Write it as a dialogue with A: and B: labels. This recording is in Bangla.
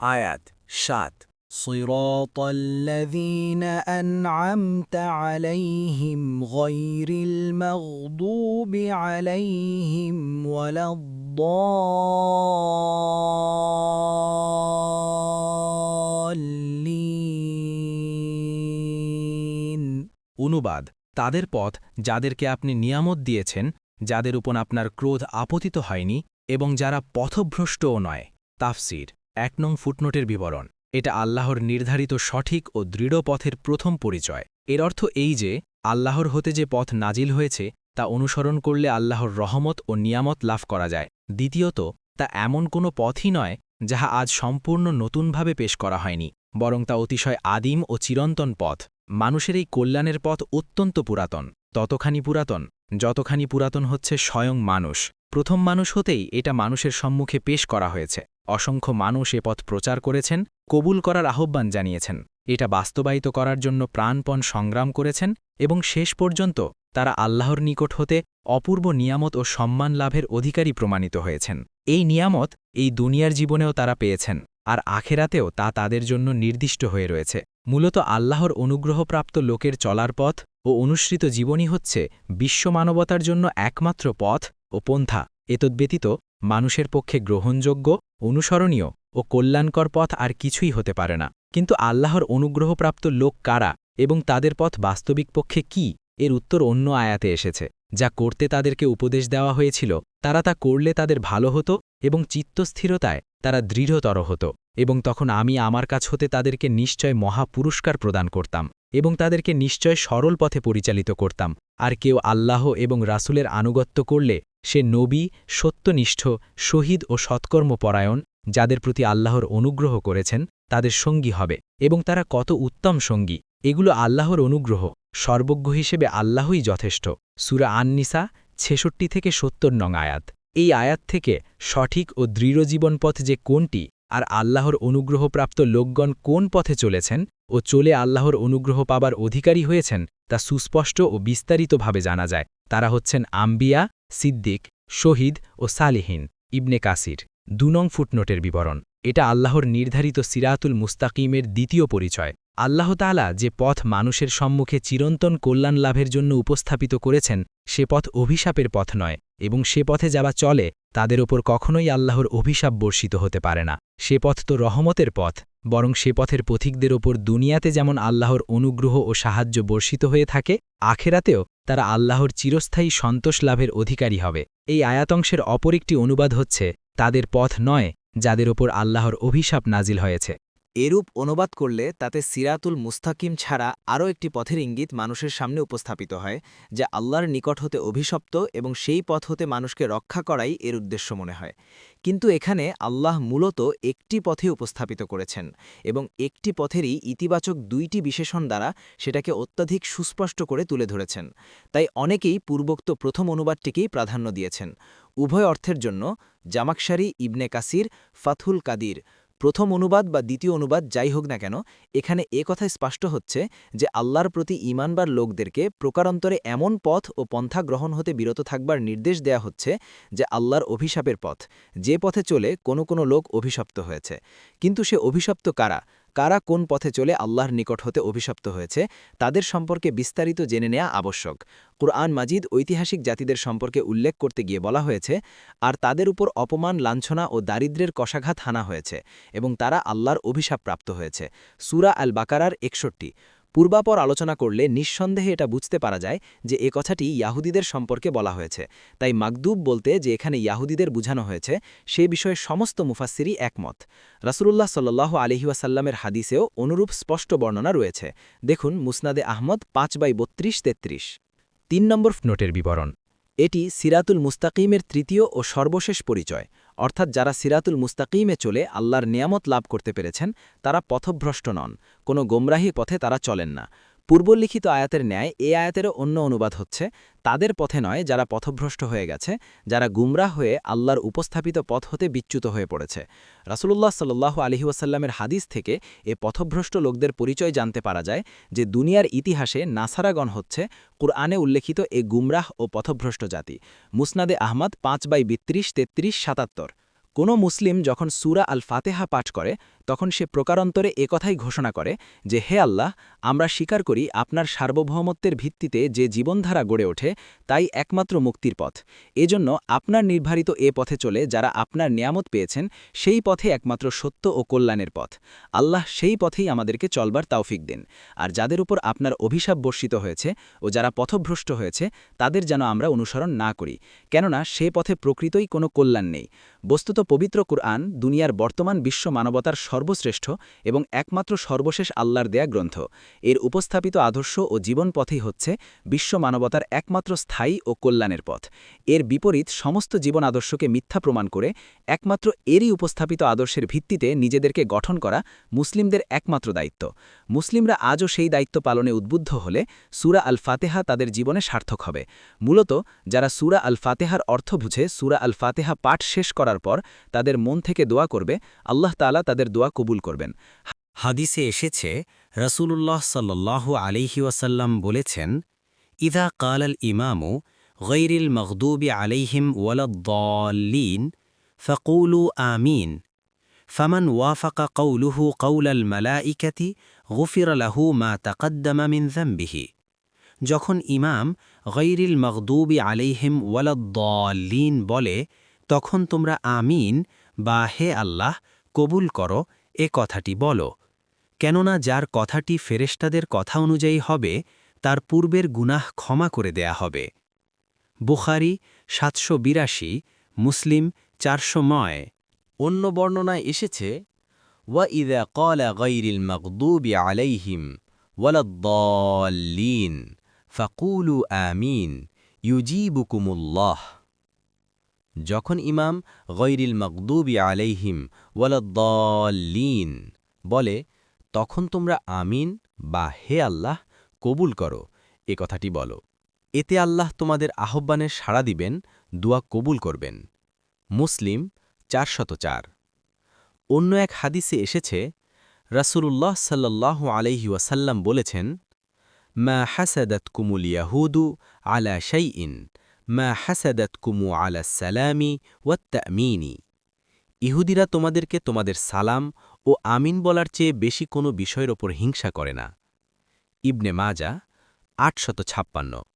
A: আয়াত ৭
B: صراط الذين أنعمت عليهم غير المغضوب عليهم ولا الضالين
C: অনুবাদ তাদের পথ যাদেরকে আপনি নিয়ামত দিয়েছেন, যাদের উপর আপনার ক্রোধ আপতিত হয়নি এবং যারা পথভ্রষ্টও নয়। তাফসির ১ নং ফুটনোটের বিবরণ। এটা আল্লাহর নির্ধারিত সঠিক ও দৃঢ় পথের প্রথম পরিচয়। এর অর্থ এই যে আল্লাহর হতে যে পথ নাজিল হয়েছে তা অনুসরণ করলে আল্লাহর রহমত ও নিয়ামত লাভ করা যায়। দ্বিতীয়ত, তা এমন কোনো পথই নয় যাহা আজ সম্পূর্ণ নতুনভাবে পেশ করা হয়নি, বরং তা অতিশয় আদিম ও চিরন্তন পথ। মানুষের এই কল্যাণের পথ অত্যন্ত পুরাতন, ততখানি পুরাতন যতখানি পুরাতন হচ্ছে স্বয়ং মানুষ। প্রথম মানুষ হতেই এটা মানুষের সম্মুখে পেশ করা হয়েছে। অসংখ্য মানুষ এ পথ প্রচার করেছেন, কবুল করার আহ্বান জানিয়েছেন, এটা বাস্তবায়িত করার জন্য প্রাণপণ সংগ্রাম করেছেন এবং শেষ পর্যন্ত তারা আল্লাহর নিকট হতে অপূর্ব নিয়ামত ও সম্মান লাভের অধিকারী প্রমাণিত হয়েছেন। এই নিয়ামত এই দুনিয়ার জীবনেও তারা পেয়েছেন, আর আখেরাতেও তা তাদের জন্য নির্দিষ্ট হয়ে রয়েছে। মূলত আল্লাহর অনুগ্রহপ্রাপ্ত লোকের চলার পথ ও অনুসৃত জীবনই হচ্ছে বিশ্বমানবতার জন্য একমাত্র পথ ও পন্থা। এতদ্ব্যতীত মানুষের পক্ষে গ্রহণযোগ্য, অনুসরণীয় ও কল্যাণকর পথ আর কিছুই হতে পারে না। কিন্তু আল্লাহর অনুগ্রহপ্রাপ্ত লোক কারা এবং তাদের পথ বাস্তবিক পক্ষে কি, এর উত্তর অন্য আয়াতে এসেছে। যা করতে তাদেরকে উপদেশ দেওয়া হয়েছিল তারা তা করলে তাদের ভালো হতো এবং চিত্তস্থিরতায় তারা দৃঢ়তর হতো, এবং তখন আমি আমার কাছ হতে তাদেরকে নিশ্চয় মহা পুরস্কার প্রদান করতাম এবং তাদেরকে নিশ্চয় সরল পথে পরিচালিত করতাম। আর কেউ আল্লাহ এবং রাসূলের আনুগত্য করলে সে নবী, সত্যনিষ্ঠ, শহীদ ও সৎকর্মপরায়ণ যাদের প্রতি আল্লাহর অনুগ্রহ করেছেন তাদের সঙ্গী হবে, এবং তারা কত উত্তম সঙ্গী। এগুলো আল্লাহর অনুগ্রহ, সর্বজ্ঞ হিসেবে আল্লাহই যথেষ্ট। সূরা আন-নিসা ৬৬ থেকে ৭০ নং আয়াত। এই আয়াত থেকে সঠিক ও দৃঢ় জীবনপথ যে কোনটি, আর আল্লাহর অনুগ্রহপ্রাপ্ত লোকগণ কোন পথে চলেছেন ও চলে আল্লাহর অনুগ্রহ পাবার অধিকারী হয়েছেন তা সুস্পষ্ট ও বিস্তারিতভাবে জানা যায়। তারা হচ্ছেন আম্বিয়া, সিদ্দিক, শহীদ ও সালিহিন। ইবনে কাসির ২ নং ফুটনোটের বিবরণ। এটা আল্লাহর নির্ধারিত সিরাতুল মুস্তাকিমের দ্বিতীয় পরিচয়। আল্লাহ তাআলা যে পথ মানুষের সম্মুখে চিরন্তন কল্যাণ লাভের জন্য উপস্থাপিত করেছেন সে পথ অভিশাপের পথ নয়, এবং সে পথে যারা চলে তাদের ওপর কখনোই আল্লাহর অভিশাপ বর্ষিত হতে পারে না। সে পথ তো রহমতের পথ, বরং সে পথের পথিকদের ওপর দুনিয়াতে যেমন আল্লাহর অনুগ্রহ ও সাহায্য বর্ষিত হয়ে থাকে, আখেরাতেও তারা আল্লাহর চিরস্থায়ী সন্তোষ লাভের অধিকারী হবে। এই আয়াতংশের অপর একটি অনুবাদ হচ্ছে তাদের পথ নয় যাদের ওপর আল্লাহর অভিশাপ নাজিল হয়েছে।
A: এরূপ অনুবাদ করলে তাতে সিরাতুল মুস্তাকিম ছাড়া আরও একটি পথের ইঙ্গিত মানুষের সামনে উপস্থাপিত হয়, যা আল্লাহর নিকট হতে অভিশপ্ত, এবং সেই পথ হতে মানুষকে রক্ষা করাই এর উদ্দেশ্য মনে হয়। কিন্তু এখানে আল্লাহ মূলত একটি পথে উপস্থাপিত করেছেন, এবং একটি পথেরই ইতিবাচক দুইটি বিশেষণ দ্বারা সেটাকে অত্যাধিক সুস্পষ্ট করে তুলে ধরেছেন। তাই অনেকেই পূর্বোক্ত প্রথম অনুবাদটিকেই প্রাধান্য দিয়েছেন। উভয় অর্থের জন্য জামাকশারি, ইবনে কাসির, ফাথুল কাদির, প্রথম অনুবাদ বা দ্বিতীয় অনুবাদ যাই হোক না কেন, এখানে এ কথাই স্পষ্ট হচ্ছে যে আল্লাহর প্রতি ঈমানবার লোকদেরকে প্রকারান্তরে এমন পথ ও পন্থা গ্রহণ হতে বিরত থাকবার নির্দেশ দেয়া হচ্ছে যে আল্লাহর অভিশাপের পথ, যে পথে চলে কোনো কোনো লোক অভিশপ্ত হয়েছে। কিন্তু সে অভিশপ্ত কারা, কারা কোন পথে চলে আল্লাহর নিকট হতে অভিশপ্ত হয়েছে, তাদের সম্পর্কে বিস্তারিত জেনে নেওয়া আবশ্যক। কুরআন মাজিদ ঐতিহাসিক জাতিদের সম্পর্কে উল্লেখ করতে গিয়ে বলা হয়েছে, আর তাদের উপর অপমান, লাঞ্ছনা ও দারিদ্র্যের কষাঘাত হানা হয়েছে এবং তারা আল্লাহর অভিশাপ প্রাপ্ত হয়েছে। সূরা আল বাকারার ৬১। পূর্বাপর আলোচনা করলে নিঃসন্দেহে এটা বুঝতে পারা যায় যে এ কথাটি ইয়াহুদীদের সম্পর্কে বলা হয়েছে। তাই মাগদুব বলতে যে এখানে ইয়াহুদীদের বুঝানো হয়েছে সে বিষয়ে সমস্ত মুফাসসিরই একমত। রাসূলুল্লাহ সাল্লাল্লাহু আলাইহি ওয়াসাল্লামের হাদিসেও অনুরূপ স্পষ্ট বর্ণনা রয়েছে। দেখুন মুসনাদে আহমদ ৫/৩২-৩৩।
C: ৩ নম্বর নোটের বিবরণ।
A: এটি সিরাতুল মুস্তাকিমের তৃতীয় ও সর্বশেষ পরিচয়, অর্থাৎ যারা সিরাতুল মুস্তাকিমে চলে আল্লাহর নিয়ামত লাভ করতে পেরেছেন তারা পথভ্রষ্ট নন, কোনো গোমরাহী পথে তারা চলেন না। পূর্বলিখিত আয়াতের ন্যায় এ আয়াতেরও অন্য অনুবাদ হচ্ছে তাদের পথে নয় যারা পথভ্রষ্ট হয়ে গেছে, যারা গুমরাহ হয়ে আল্লাহর উপস্থাপিত পথ হতে বিচ্যুত হয়ে পড়েছে। রাসূলুল্লাহ সাল্লাল্লাহু আলাইহি ওয়াসাল্লামের হাদিস থেকে এ পথভ্রষ্ট লোকদের পরিচয় জানতে পারা যায় যে দুনিয়ার ইতিহাসে নাসারাগণ হচ্ছে কুরআনে উল্লেখিত এ গুমরাহ ও পথভ্রষ্ট জাতি। মুসনাদে আহমদ ৫/৩২, ৩৩, ৭৭। কোনো মুসলিম যখন সূরা আল ফাতেহা পাঠ করে তখন সে প্রকারান্তরে একথাই ঘোষণা করে যে হে আল্লাহ, আমরা স্বীকার করি আপনার সার্বভৌমত্বের ভিত্তিতে যে জীবনধারা গড়ে ওঠে তাই একমাত্র মুক্তির পথ। এজন্য আপনার নির্ধারিত এ পথে চলে যারা আপনার নিয়ামত পেয়েছেন সেই পথে একমাত্র সত্য ও কল্যাণের পথ। আল্লাহ সেই পথেই আমাদেরকে চলবার তাওফিক দিন। আর যাদের উপর আপনার অভিশাপ বর্ষিত হয়েছে ও যারা পথভ্রষ্ট হয়েছে তাদের যেন আমরা অনুসরণ না করি, কেননা সে পথে প্রকৃতই কোনো কল্যাণ নেই। বস্তুত পবিত্র কুরআন দুনিয়ার বর্তমান বিশ্ব মানবতার সর্বশ্রেষ্ঠ এবং একমাত্র সর্বশেষ আল্লাহর দেয়া গ্রন্থ। এর উপস্থাপিত আদর্শ ও জীবন পথই হচ্ছে বিশ্ব মানবতার একমাত্র স্থায়ী ও কল্যাণের পথ। এর বিপরীত সমস্ত জীবন আদর্শকে মিথ্যা প্রমাণ করে একমাত্র এরই উপস্থাপিত আদর্শের ভিত্তিতে নিজেদেরকে গঠন করা মুসলিমদের একমাত্র দায়িত্ব। মুসলিমরা আজও সেই দায়িত্ব পালনে উদ্বুদ্ধ হলে সূরা আল ফাতেহা তাদের জীবনে সার্থক হবে। মূলত যারা সূরা আল ফাতেহার অর্থ বুঝে সূরা আল ফাতেহা পাঠ শেষ করার পর তাদের মন থেকে দোয়া করবে, আল্লাহ তাআলা তাদের দোয়া কবুল করবেন।
D: হাদিসে এসেছে, রাসূলুল্লাহ সাল্লাল্লাহু আলাইহি ওয়াসাল্লাম বলেছেন, ইযা ক্বালাল ইমামু গায়রিল মাগদুবি আলাইহিম ওয়ালাদ-দাল্লিন ফাকুলু আমিন ফামান ওয়াফাকা কওলুহু কওলাল মালাইকাতি গুফিরা লাহু মা তাকদ্দামা মিন যামবিহি। যখন ইমাম গায়রিল মাগদুবি আলাইহিম ওয়ালাদ-দাল্লিন বলে তখন তোমরা আমিন বা হে আল্লাহ কবুল করো এ কথাটি বলো, কেননা যার কথাটি ফেরেশতাদের কথা অনুযায়ী হবে তার পূর্বের গুনাহ ক্ষমা করে দেয়া হবে। বুখারী ৭৮২, মুসলিম ৪০০।
E: অন্য বর্ণনায় এসেছে, ওয়া ইযা ক্বালা গায়রিল মাগদুবি আলাইহিম ওয়ালাদ-দাল্লিন ফাকুলু আমিন ইউজিবুকুমুল্লাহ। যখন ইমাম গায়রিল মাগদুবি আলাইহিম ওয়ালাদ-দাল্লিন বলে তখন তোমরা আমিন বা হে আল্লাহ কবুল করো এ কথাটি বলো। এতে আল্লাহ তোমাদের আহ্বানের সাড়া দিবেন, দোয়া কবুল করবেন। মুসলিম ৪০৪। অন্য এক হাদিসে এসেছে, রাসূলুল্লাহ সাল্লাল্লাহু আলাইহি ওয়াসাল্লাম বলেছেন, মা হাসাদাতকুমুল ইয়াহুদু আলা শাইইন মা হাসাদাতকুমু আলা সালামি ওয়াত তা'মিনি। ইহুদিরা তোমাদেরকে তোমাদের সালাম ও আমিন বলার চেয়ে বেশি কোনো বিষয়ের ওপর হিংসা করে না। ইবনে মাজাহ ৮৫৬।